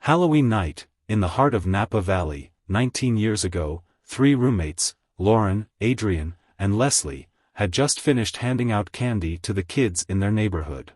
Halloween night, in the heart of Napa Valley, 19 years ago, 3 roommates, Lauren, Adriane, and Leslie, had just finished handing out candy to the kids in their neighborhood.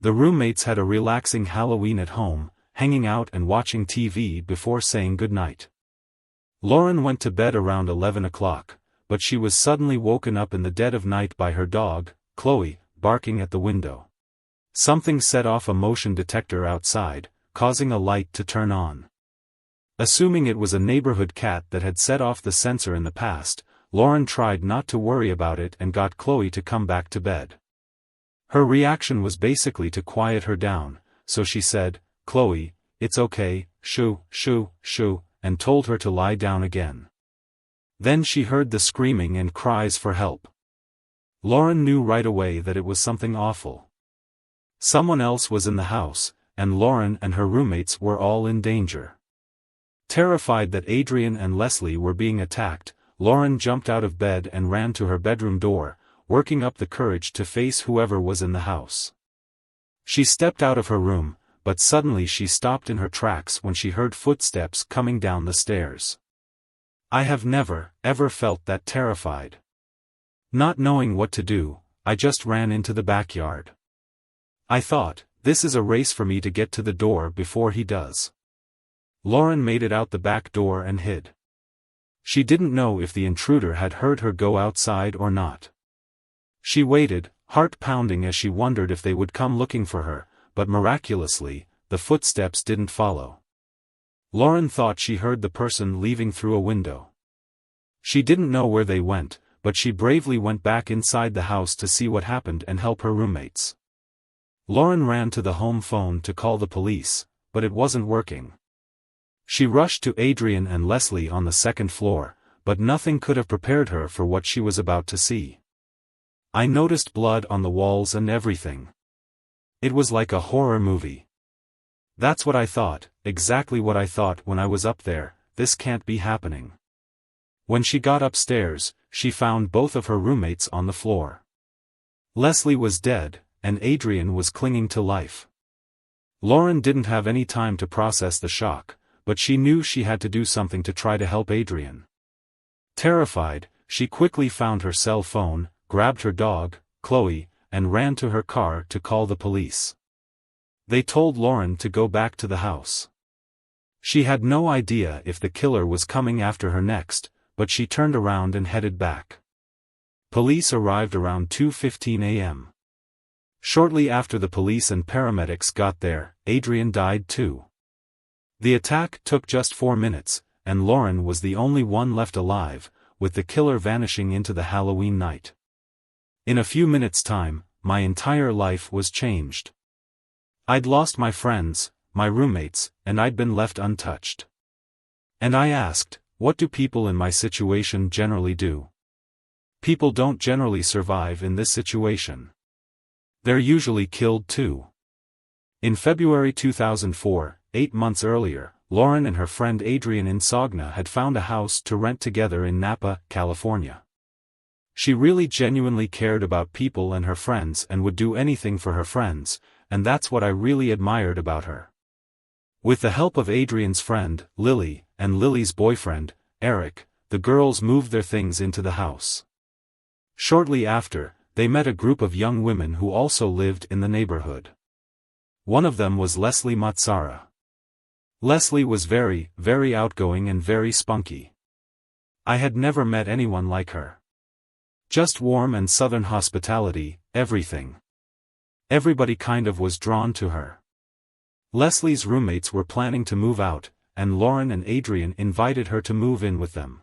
The roommates had a relaxing Halloween at home, hanging out and watching TV before saying goodnight. Lauren went to bed around 11 o'clock, but she was suddenly woken up in the dead of night by her dog, Chloe, barking at the window. Something set off a motion detector outside, causing a light to turn on. Assuming it was a neighborhood cat that had set off the sensor in the past, Lauren tried not to worry about it and got Chloe to come back to bed. Her reaction was basically to quiet her down, so she said, "Chloe, it's okay, shoo, shoo, shoo," and told her to lie down again. Then she heard the screaming and cries for help. Lauren knew right away that it was something awful. Someone else was in the house, and Lauren and her roommates were all in danger. Terrified that Adriane and Leslie were being attacked, Lauren jumped out of bed and ran to her bedroom door, working up the courage to face whoever was in the house. She stepped out of her room, but suddenly she stopped in her tracks when she heard footsteps coming down the stairs. I have never, ever felt that terrified. Not knowing what to do, I just ran into the backyard. I thought, this is a race for me to get to the door before he does. Lauren made it out the back door and hid. She didn't know if the intruder had heard her go outside or not. She waited, heart pounding as she wondered if they would come looking for her, but miraculously, the footsteps didn't follow. Lauren thought she heard the person leaving through a window. She didn't know where they went, but she bravely went back inside the house to see what happened and help her roommates. Lauren ran to the home phone to call the police, but it wasn't working. She rushed to Adriane and Leslie on the second floor, but nothing could have prepared her for what she was about to see. I noticed blood on the walls and everything. It was like a horror movie. That's what I thought, exactly what I thought when I was up there, this can't be happening. When she got upstairs, she found both of her roommates on the floor. Leslie was dead, and Adriane was clinging to life. Lauren didn't have any time to process the shock, but she knew she had to do something to try to help Adriane. Terrified, she quickly found her cell phone, grabbed her dog, Chloe, and ran to her car to call the police. They told Lauren to go back to the house. She had no idea if the killer was coming after her next, but she turned around and headed back. Police arrived around 2:15 a.m. Shortly after the police and paramedics got there, Adriane died too. The attack took just 4 minutes, and Lauren was the only one left alive, with the killer vanishing into the Halloween night. In a few minutes' time, my entire life was changed. I'd lost my friends, my roommates, and I'd been left untouched. And I asked, what do people in my situation generally do? People don't generally survive in this situation. They're usually killed too. In February 2004, 8 months earlier, Lauren and her friend Adriane Insogna had found a house to rent together in Napa, California. She really genuinely cared about people and her friends and would do anything for her friends, and that's what I really admired about her. With the help of Adriane's friend, Lily, and Lily's boyfriend, Eric, the girls moved their things into the house. Shortly after, they met a group of young women who also lived in the neighborhood. One of them was Leslie Matsara. Leslie was very, very outgoing and very spunky. I had never met anyone like her. Just warm and southern hospitality, everything. Everybody kind of was drawn to her. Leslie's roommates were planning to move out, and Lauren and Adriane invited her to move in with them.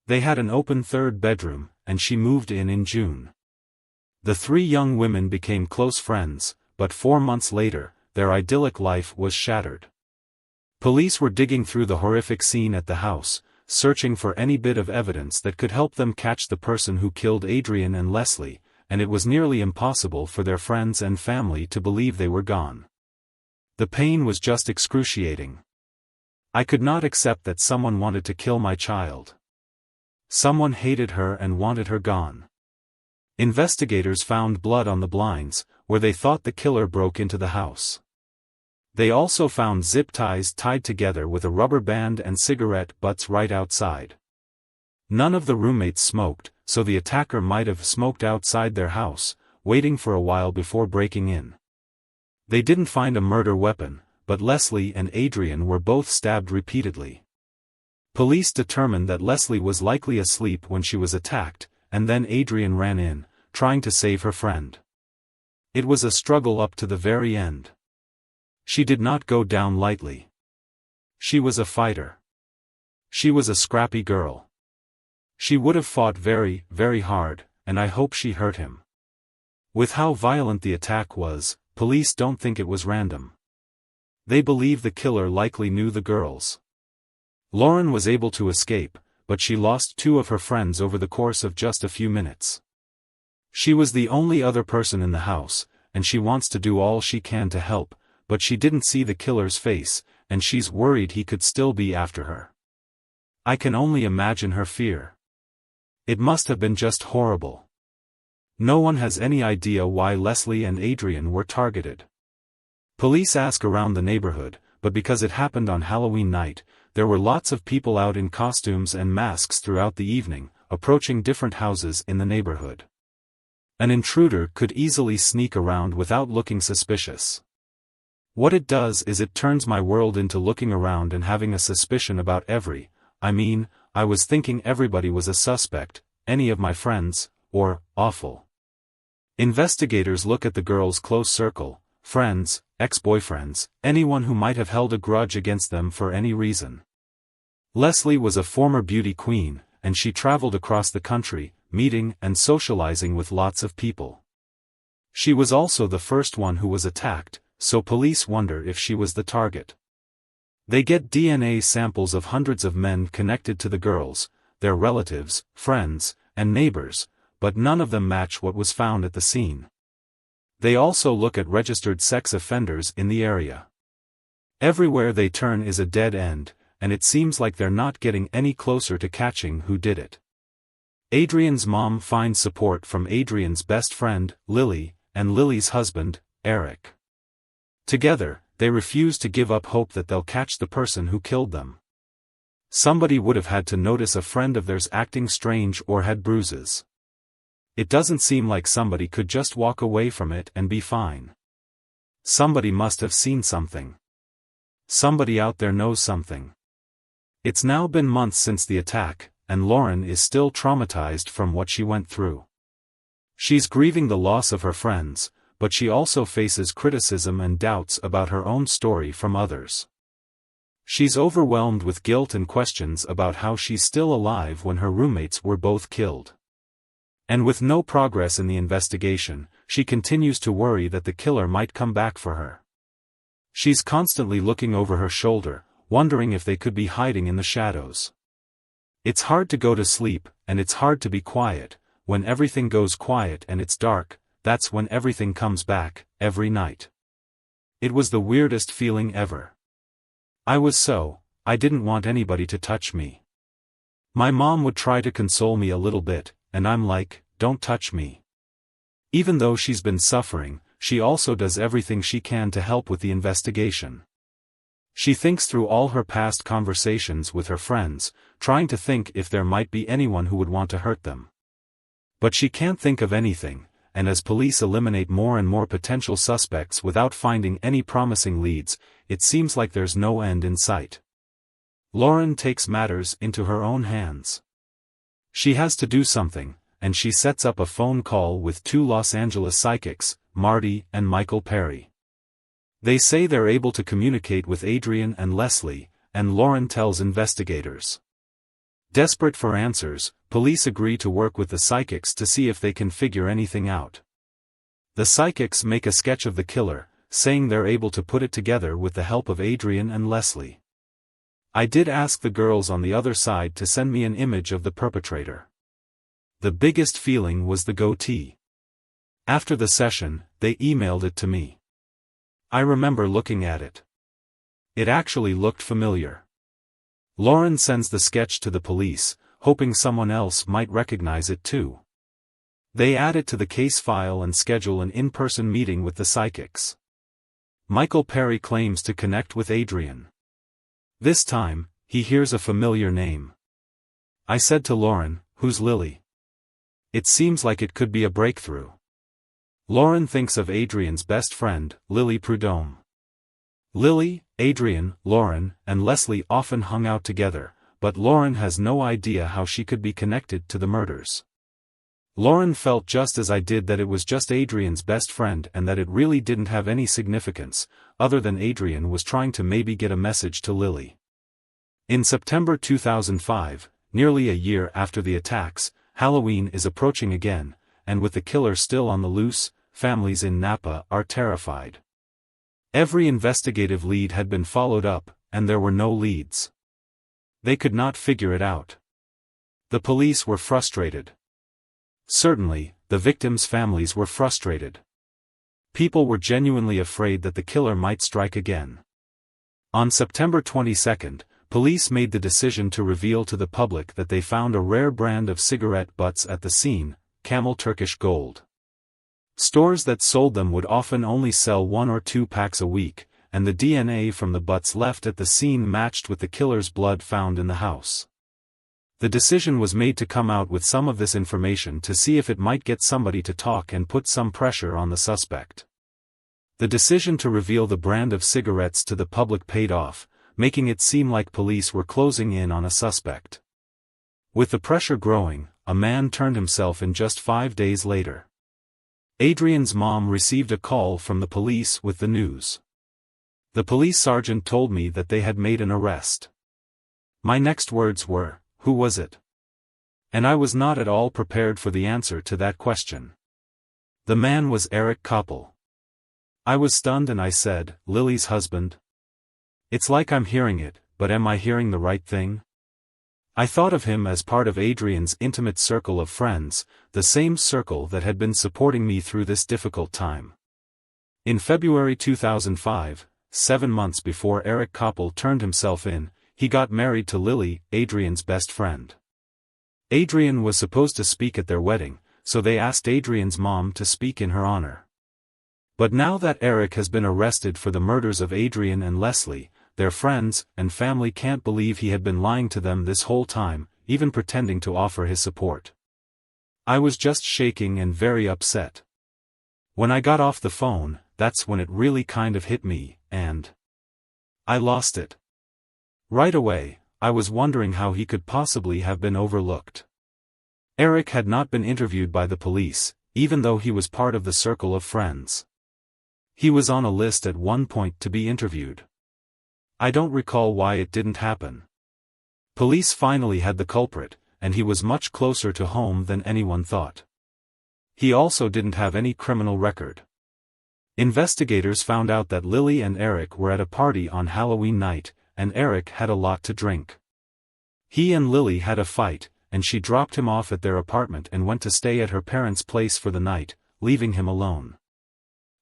They had an open third bedroom, and she moved in June. The 3 young women became close friends, but 4 months later, their idyllic life was shattered. Police were digging through the horrific scene at the house, searching for any bit of evidence that could help them catch the person who killed Adriane and Leslie, and it was nearly impossible for their friends and family to believe they were gone. The pain was just excruciating. I could not accept that someone wanted to kill my child. Someone hated her and wanted her gone. Investigators found blood on the blinds, where they thought the killer broke into the house. They also found zip ties tied together with a rubber band and cigarette butts right outside. None of the roommates smoked, so the attacker might have smoked outside their house, waiting for a while before breaking in. They didn't find a murder weapon, but Leslie and Adriane were both stabbed repeatedly. Police determined that Leslie was likely asleep when she was attacked, and then Adriane ran in, trying to save her friend. It was a struggle up to the very end. She did not go down lightly. She was a fighter. She was a scrappy girl. She would have fought very, very hard, and I hope she hurt him. With how violent the attack was, police don't think it was random. They believe the killer likely knew the girls. Lauren was able to escape, but she lost 2 of her friends over the course of just a few minutes. She was the only other person in the house, and she wants to do all she can to help, but she didn't see the killer's face, and she's worried he could still be after her. I can only imagine her fear. It must have been just horrible. No one has any idea why Leslie and Adriane were targeted. Police ask around the neighborhood, but because it happened on Halloween night, there were lots of people out in costumes and masks throughout the evening, approaching different houses in the neighborhood. An intruder could easily sneak around without looking suspicious. What it does is it turns my world into looking around and having a suspicion about I was thinking everybody was a suspect, any of my friends, or awful. Investigators look at the girl's close circle, friends, ex-boyfriends, anyone who might have held a grudge against them for any reason. Leslie was a former beauty queen, and she traveled across the country, meeting and socializing with lots of people. She was also the first one who was attacked, so police wonder if she was the target. They get DNA samples of hundreds of men connected to the girls, their relatives, friends, and neighbors, but none of them match what was found at the scene. They also look at registered sex offenders in the area. Everywhere they turn is a dead end, and it seems like they're not getting any closer to catching who did it. Adriane's mom finds support from Adriane's best friend, Lily, and Lily's husband, Eric. Together, they refuse to give up hope that they'll catch the person who killed them. Somebody would have had to notice a friend of theirs acting strange or had bruises. It doesn't seem like somebody could just walk away from it and be fine. Somebody must have seen something. Somebody out there knows something. It's now been months since the attack, and Lauren is still traumatized from what she went through. She's grieving the loss of her friends, but she also faces criticism and doubts about her own story from others. She's overwhelmed with guilt and questions about how she's still alive when her roommates were both killed. And with no progress in the investigation, she continues to worry that the killer might come back for her. She's constantly looking over her shoulder, wondering if they could be hiding in the shadows. It's hard to go to sleep, and it's hard to be quiet. When everything goes quiet and it's dark, that's when everything comes back, every night. It was the weirdest feeling ever. I didn't want anybody to touch me. My mom would try to console me a little bit, and I'm like, don't touch me. Even though she's been suffering, she also does everything she can to help with the investigation. She thinks through all her past conversations with her friends, trying to think if there might be anyone who would want to hurt them. But she can't think of anything, and as police eliminate more and more potential suspects without finding any promising leads, it seems like there's no end in sight. Lauren takes matters into her own hands. She has to do something, and she sets up a phone call with 2 Los Angeles psychics, Marty and Michael Perry. They say they're able to communicate with Adriane and Leslie, and Lauren tells investigators. Desperate for answers, police agree to work with the psychics to see if they can figure anything out. The psychics make a sketch of the killer, saying they're able to put it together with the help of Adriane and Leslie. I did ask the girls on the other side to send me an image of the perpetrator. The biggest feeling was the goatee. After the session, they emailed it to me. I remember looking at it. It actually looked familiar. Lauren sends the sketch to the police, hoping someone else might recognize it too. They add it to the case file and schedule an in-person meeting with the psychics. Michael Perry claims to connect with Adriane. This time, he hears a familiar name. I said to Lauren, "Who's Lily?" It seems like it could be a breakthrough. Lauren thinks of Adriane's best friend, Lily Prudhomme. Lily, Adriane, Lauren, and Leslie often hung out together, but Lauren has no idea how she could be connected to the murders. Lauren felt just as I did, that it was just Adriane's best friend and that it really didn't have any significance, other than Adriane was trying to maybe get a message to Lily. In September 2005, nearly a year after the attacks, Halloween is approaching again, and with the killer still on the loose, families in Napa are terrified. Every investigative lead had been followed up, and there were no leads. They could not figure it out. The police were frustrated. Certainly, the victims' families were frustrated. People were genuinely afraid that the killer might strike again. On September 22, police made the decision to reveal to the public that they found a rare brand of cigarette butts at the scene, Camel Turkish Gold. Stores that sold them would often only sell 1 or 2 packs a week, and the DNA from the butts left at the scene matched with the killer's blood found in the house. The decision was made to come out with some of this information to see if it might get somebody to talk and put some pressure on the suspect. The decision to reveal the brand of cigarettes to the public paid off, making it seem like police were closing in on a suspect. With the pressure growing, a man turned himself in just 5 days later. Adriane's mom received a call from the police with the news. The police sergeant told me that they had made an arrest. My next words were, "Who was it?" And I was not at all prepared for the answer to that question. The man was Eric Koppel. I was stunned and I said, "Lily's husband?" It's like I'm hearing it, but am I hearing the right thing? I thought of him as part of Adriane's intimate circle of friends, the same circle that had been supporting me through this difficult time. In February 2005, 7 months before Eric Koppel turned himself in, he got married to Lily, Adriane's best friend. Adriane was supposed to speak at their wedding, so they asked Adriane's mom to speak in her honor. But now that Eric has been arrested for the murders of Adriane and Leslie, their friends and family can't believe he had been lying to them this whole time, even pretending to offer his support. I was just shaking and very upset. When I got off the phone, that's when it really kind of hit me, and I lost it. Right away, I was wondering how he could possibly have been overlooked. Eric had not been interviewed by the police, even though he was part of the circle of friends. He was on a list at one point to be interviewed. I don't recall why it didn't happen. Police finally had the culprit, and he was much closer to home than anyone thought. He also didn't have any criminal record. Investigators found out that Lily and Eric were at a party on Halloween night, and Eric had a lot to drink. He and Lily had a fight, and she dropped him off at their apartment and went to stay at her parents' place for the night, leaving him alone.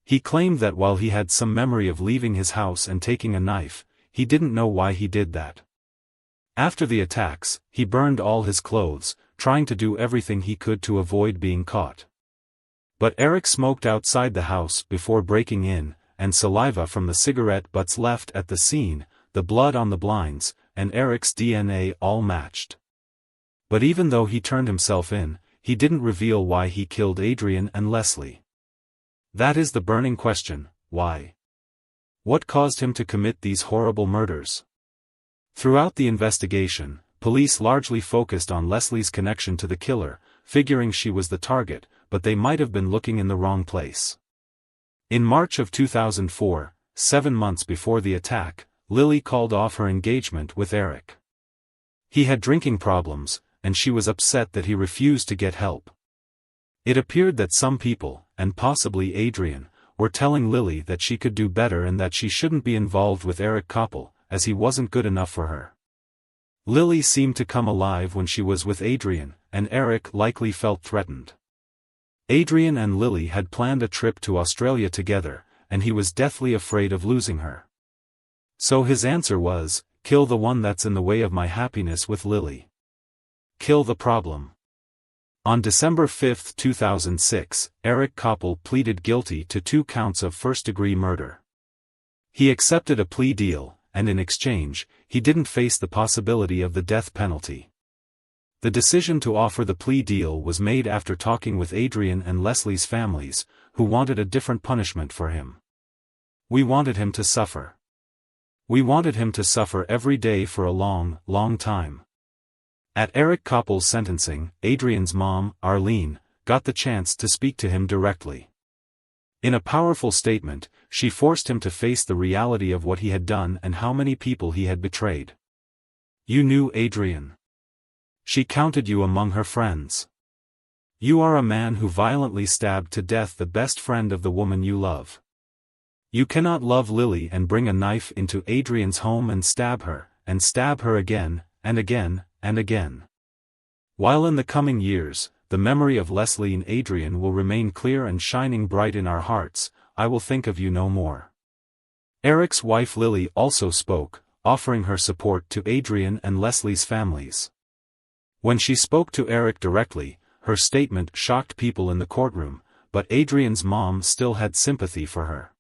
He claimed that while he had some memory of leaving his house and taking a knife, he didn't know why he did that. After the attacks, he burned all his clothes, trying to do everything he could to avoid being caught. But Eric smoked outside the house before breaking in, and saliva from the cigarette butts left at the scene, the blood on the blinds, and Eric's DNA all matched. But even though he turned himself in, he didn't reveal why he killed Adriane and Leslie. That is the burning question: why? What caused him to commit these horrible murders? Throughout the investigation, police largely focused on Leslie's connection to the killer, figuring she was the target, but they might have been looking in the wrong place. In March of 2004, 7 months before the attack, Lily called off her engagement with Eric. He had drinking problems, and she was upset that he refused to get help. It appeared that some people, and possibly Adriane, were telling Lily that she could do better and that she shouldn't be involved with Eric Koppel, as he wasn't good enough for her. Lily seemed to come alive when she was with Adriane, and Eric likely felt threatened. Adriane and Lily had planned a trip to Australia together, and he was deathly afraid of losing her. So his answer was, "Kill the one that's in the way of my happiness with Lily. Kill the problem." On December 5, 2006, Eric Koppel pleaded guilty to 2 counts of first-degree murder. He accepted a plea deal, and in exchange, he didn't face the possibility of the death penalty. The decision to offer the plea deal was made after talking with Adriane and Leslie's families, who wanted a different punishment for him. We wanted him to suffer. We wanted him to suffer every day for a long, long time. At Eric Koppel's sentencing, Adriane's mom, Arlene, got the chance to speak to him directly. In a powerful statement, she forced him to face the reality of what he had done and how many people he had betrayed. You knew Adriane. She counted you among her friends. You are a man who violently stabbed to death the best friend of the woman you love. You cannot love Lily and bring a knife into Adriane's home and stab her again, and again, and again. While in the coming years, the memory of Leslie and Adriane will remain clear and shining bright in our hearts, I will think of you no more. Eric's wife Lily also spoke, offering her support to Adriane and Leslie's families. When she spoke to Eric directly, her statement shocked people in the courtroom, but Adriane's mom still had sympathy for her.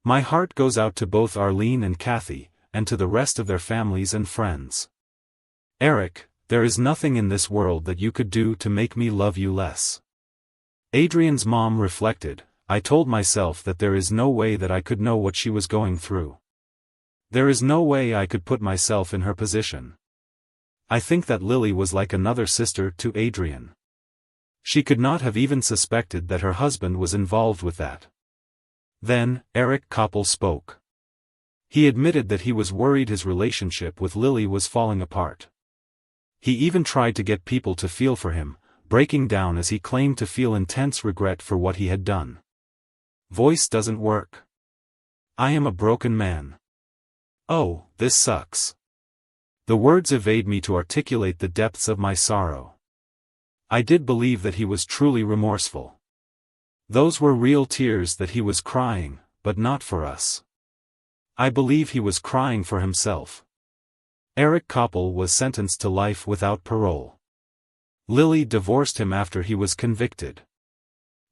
My heart goes out to both Arlene and Kathy, and to the rest of their families and friends. Eric, there is nothing in this world that you could do to make me love you less. Adriane's mom reflected, I told myself that there is no way that I could know what she was going through. There is no way I could put myself in her position. I think that Lily was like another sister to Adriane. She could not have even suspected that her husband was involved with that. Then, Eric Koppel spoke. He admitted that he was worried his relationship with Lily was falling apart. He even tried to get people to feel for him, breaking down as he claimed to feel intense regret for what he had done. Voice doesn't work. I am a broken man. Oh, this sucks. The words evade me to articulate the depths of my sorrow. I did believe that he was truly remorseful. Those were real tears that he was crying, but not for us. I believe he was crying for himself. Eric Koppel was sentenced to life without parole. Lily divorced him after he was convicted.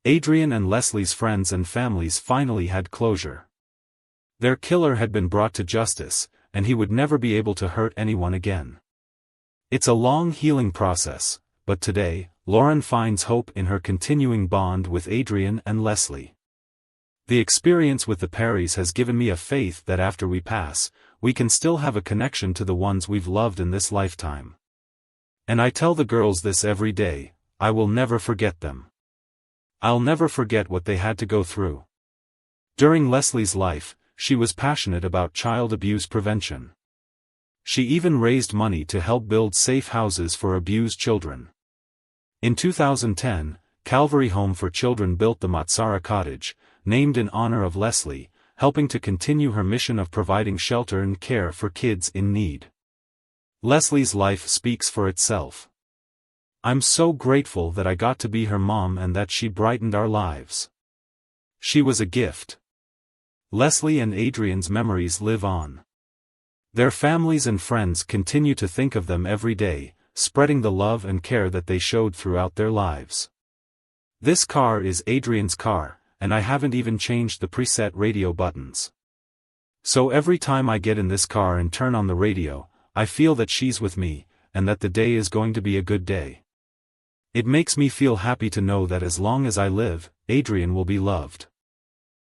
Adriane and Leslie's friends and families finally had closure. Their killer had been brought to justice, and he would never be able to hurt anyone again. It's a long healing process, but today, Lauren finds hope in her continuing bond with Adriane and Leslie. The experience with the Perrys has given me a faith that after we pass, we can still have a connection to the ones we've loved in this lifetime. And I tell the girls this every day, I will never forget them. I'll never forget what they had to go through. During Leslie's life, she was passionate about child abuse prevention. She even raised money to help build safe houses for abused children. In 2010, Calvary Home for Children built the Matsara Cottage, named in honor of Leslie, helping to continue her mission of providing shelter and care for kids in need. Leslie's life speaks for itself. I'm so grateful that I got to be her mom and that she brightened our lives. She was a gift. Leslie and Adriane's memories live on. Their families and friends continue to think of them every day, spreading the love and care that they showed throughout their lives. This car is Adriane's car, and I haven't even changed the preset radio buttons. So every time I get in this car and turn on the radio, I feel that she's with me, and that the day is going to be a good day. It makes me feel happy to know that as long as I live, Adriane will be loved.